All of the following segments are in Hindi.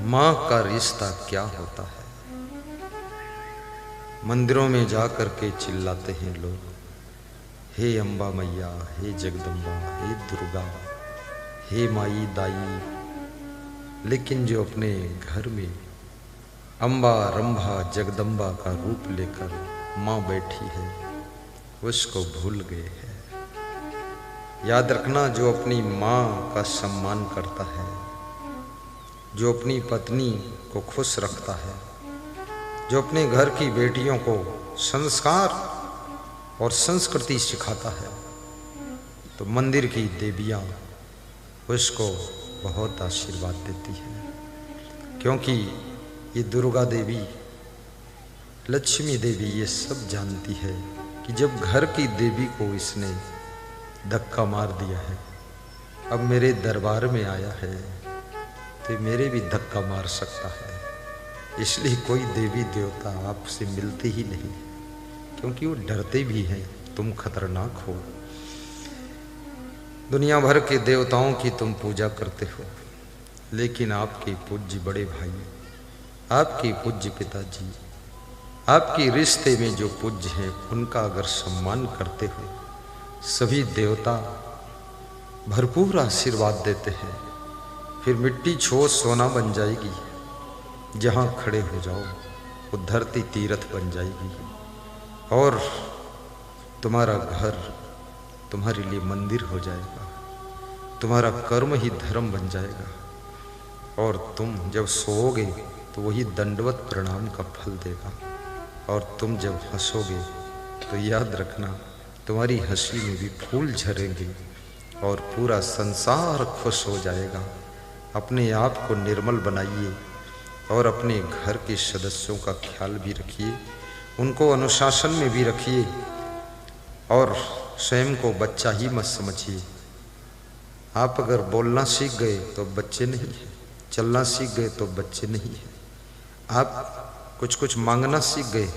माँ का रिश्ता क्या होता है। मंदिरों में जा कर के चिल्लाते हैं लोग, हे अम्बा मैया, हे जगदम्बा, हे दुर्गा, हे माई दाई। लेकिन जो अपने घर में अम्बा रंभा जगदम्बा का रूप लेकर माँ बैठी है, उसको भूल गए हैं। याद रखना, जो अपनी माँ का सम्मान करता है, जो अपनी पत्नी को खुश रखता है, जो अपने घर की बेटियों को संस्कार और संस्कृति सिखाता है, तो मंदिर की देवियाँ उसको बहुत आशीर्वाद देती है। क्योंकि ये दुर्गा देवी, लक्ष्मी देवी ये सब जानती है कि जब घर की देवी को इसने धक्का मार दिया है, अब मेरे दरबार में आया है, तो मेरे भी धक्का मार सकता है। इसलिए कोई देवी देवता आपसे मिलते ही नहीं, क्योंकि वो डरते भी हैं तुम खतरनाक हो। दुनिया भर के देवताओं की तुम पूजा करते हो, लेकिन आपके पूज्य बड़े भाई, आपके पूज्य पिताजी, आपके रिश्ते में जो पूज्य हैं, उनका अगर सम्मान करते हो, सभी देवता भरपूर आशीर्वाद देते हैं। फिर मिट्टी छोड़ सोना बन जाएगी, जहाँ खड़े हो जाओ वो धरती तीर्थ बन जाएगी, और तुम्हारा घर तुम्हारे लिए मंदिर हो जाएगा, तुम्हारा कर्म ही धर्म बन जाएगा, और तुम जब सोओगे तो वही दंडवत प्रणाम का फल देगा। और तुम जब हंसोगे तो याद रखना, तुम्हारी हंसी में भी फूल झरेंगे और पूरा संसार खुश हो जाएगा। अपने आप को निर्मल बनाइए और अपने घर के सदस्यों का ख्याल भी रखिए, उनको अनुशासन में भी रखिए, और स्वयं को बच्चा ही मत समझिए। आप अगर बोलना सीख गए तो बच्चे नहीं हैं, चलना सीख गए तो बच्चे नहीं हैं। आप कुछ मांगना सीख गए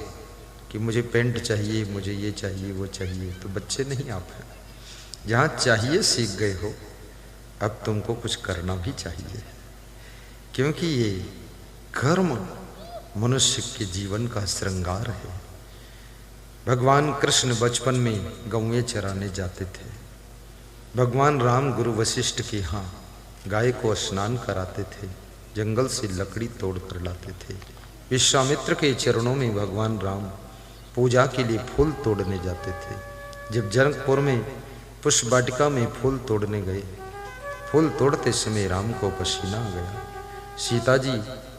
कि मुझे पेंट चाहिए, मुझे ये चाहिए, वो चाहिए, तो बच्चे नहीं आप हैं। जहाँ चाहिए सीख गए हो, अब तुमको कुछ करना भी चाहिए, क्योंकि ये कर्म मनुष्य के जीवन का श्रृंगार है। भगवान कृष्ण बचपन में गौएं चराने जाते थे। भगवान राम गुरु वशिष्ठ के यहाँ गाय को स्नान कराते थे, जंगल से लकड़ी तोड़ कर लाते थे। विश्वामित्र के चरणों में भगवान राम पूजा के लिए फूल तोड़ने जाते थे। जब जनकपुर में पुष्प वाटिका में फूल तोड़ने गए, फूल तोड़ते समय राम को पसीना आ गया। सीता जी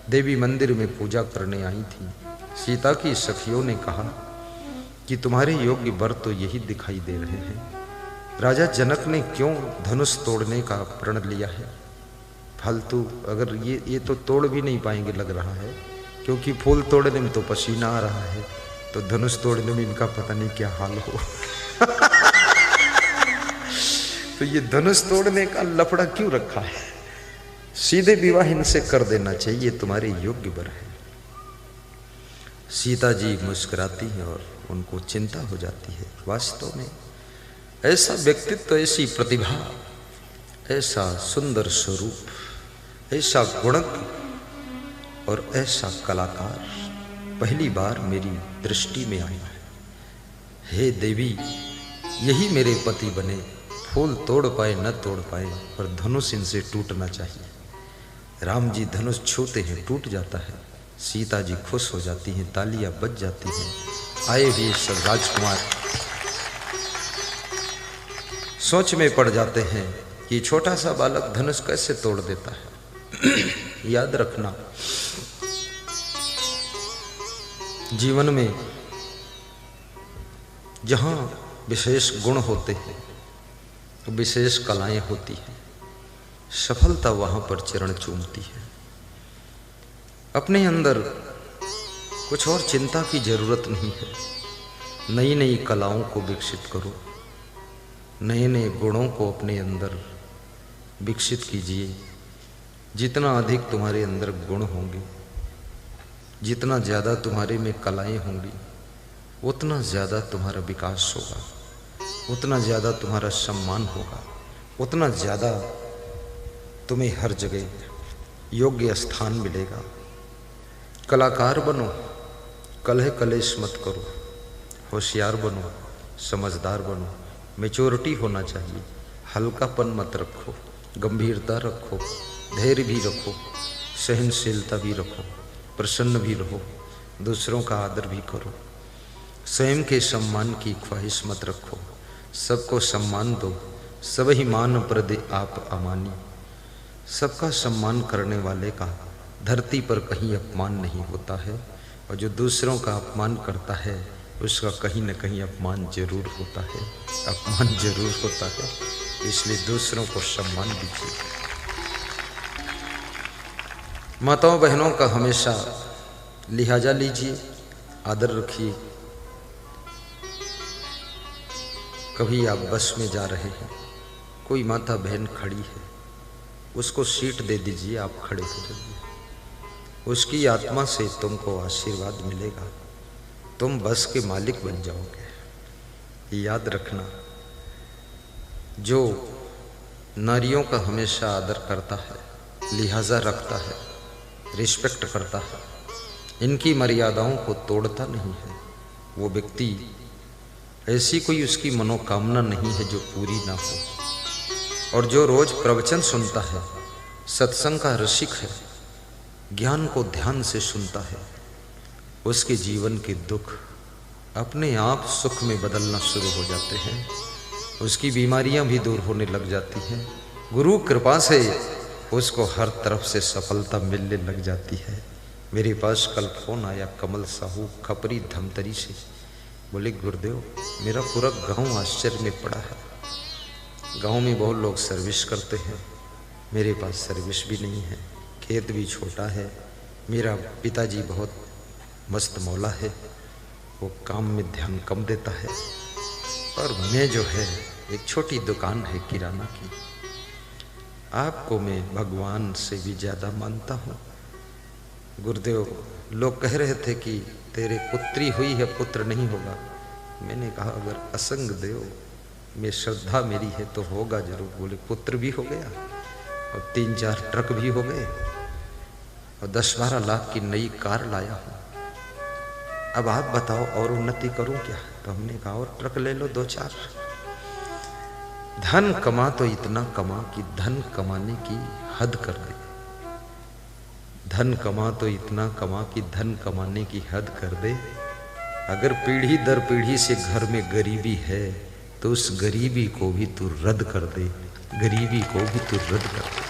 देवी मंदिर में पूजा करने आई थी। सीता की सखियों ने कहा कि तुम्हारे योग्य वर तो यही दिखाई दे रहे हैं। राजा जनक ने क्यों धनुष तोड़ने का प्रण लिया है? फालतू, अगर ये तो तोड़ भी नहीं पाएंगे लग रहा है, क्योंकि फूल तोड़ने में तो पसीना आ रहा है, तो धनुष तोड़ने में इनका पता नहीं क्या हाल हो। तो ये धनुष तोड़ने का लफड़ा क्यों रखा है? सीधे विवाह इनसे कर देना चाहिए, तुम्हारे योग्य वर है। सीता जी मुस्कुराती हैं और उनको चिंता हो जाती है। वास्तव में ऐसा व्यक्तित्व, ऐसी प्रतिभा, ऐसा सुंदर स्वरूप, ऐसा गुणज्ञ और ऐसा कलाकार पहली बार मेरी दृष्टि में आया है। हे देवी, यही मेरे पति बने। फूल तोड़ पाए न तोड़ पाए, पर धनुष इनसे टूटना चाहिए। राम जी धनुष छूते हैं, टूट जाता है। सीता जी खुश हो जाती हैं, तालियां बज जाती हैं। आए हुए सब राजकुमार सोच में पड़ जाते हैं कि छोटा सा बालक धनुष कैसे तोड़ देता है। याद रखना, जीवन में जहाँ विशेष गुण होते हैं तो विशेष कलाएं होती हैं। सफलता वहाँ पर चरण चूमती है। अपने अंदर कुछ और चिंता की जरूरत नहीं है। नई नई कलाओं को विकसित करो, नए नए गुणों को अपने अंदर विकसित कीजिए। जितना अधिक तुम्हारे अंदर गुण होंगे, जितना ज़्यादा तुम्हारे में कलाएं होंगी, उतना ज़्यादा तुम्हारा विकास होगा, उतना ज़्यादा तुम्हारा सम्मान होगा, उतना ज़्यादा तुम्हें हर जगह योग्य स्थान मिलेगा। कलाकार बनो, कलह कलेश मत करो, होशियार बनो, समझदार बनो, मैच्योरिटी होना चाहिए, हल्कापन मत रखो, गंभीरता रखो, धैर्य भी रखो, सहनशीलता भी रखो, प्रसन्न भी रहो, दूसरों का आदर भी करो, स्वयं के सम्मान की ख्वाहिश मत रखो, सबको सम्मान दो, सब ही मान प्रदे आप अमानी। सबका सम्मान करने वाले का धरती पर कहीं अपमान नहीं होता है, और जो दूसरों का अपमान करता है उसका कहीं न कहीं अपमान जरूर होता है, अपमान जरूर होता है। इसलिए दूसरों को सम्मान दीजिए। माताओं बहनों का हमेशा लिहाजा लीजिए, आदर रखिए। कभी आप बस में जा रहे हैं, कोई माता बहन खड़ी है, उसको सीट दे दीजिए, आप खड़े हो जाइए। उसकी आत्मा से तुमको आशीर्वाद मिलेगा, तुम बस के मालिक बन जाओगे। याद रखना, जो नारियों का हमेशा आदर करता है, लिहाजा रखता है, रिस्पेक्ट करता है, इनकी मर्यादाओं को तोड़ता नहीं है, वो व्यक्ति ऐसी कोई उसकी मनोकामना नहीं है जो पूरी ना हो। और जो रोज प्रवचन सुनता है, सत्संग का रसिक है, ज्ञान को ध्यान से सुनता है, उसके जीवन के दुख अपने आप सुख में बदलना शुरू हो जाते हैं, उसकी बीमारियां भी दूर होने लग जाती हैं। गुरु कृपा से उसको हर तरफ से सफलता मिलने लग जाती है। मेरे पास कल फोन आया कमल साहू खपरी धमतरी से, बोले गुरुदेव मेरा पूरा गांव आश्चर्य में पड़ा है, गांव में बहुत लोग सर्विस करते हैं, मेरे पास सर्विस भी नहीं है, खेत भी छोटा है, मेरा पिताजी बहुत मस्त मौला है, वो काम में ध्यान कम देता है, और मैं जो है एक छोटी दुकान है किराना की, आपको मैं भगवान से भी ज़्यादा मानता हूँ। गुरुदेव लोग कह रहे थे कि तेरे पुत्री हुई है, पुत्र नहीं होगा। मैंने कहा अगर असंग देव में श्रद्धा मेरी है तो होगा जरूर। बोले पुत्र भी हो गया, और 3-4 ट्रक भी हो गए, और 10-12 लाख की नई कार लाया हूँ। अब आप बताओ और उन्नति करूं क्या? तो हमने कहा और ट्रक ले लो 2-4। धन कमा तो इतना कमा कि धन कमाने की हद कर दे, धन कमा तो इतना कमा कि धन कमाने की हद कर दे। अगर पीढ़ी दर पीढ़ी से घर में गरीबी है तो उस गरीबी को भी तू रद्द कर दे, गरीबी को भी तू रद्द कर दे।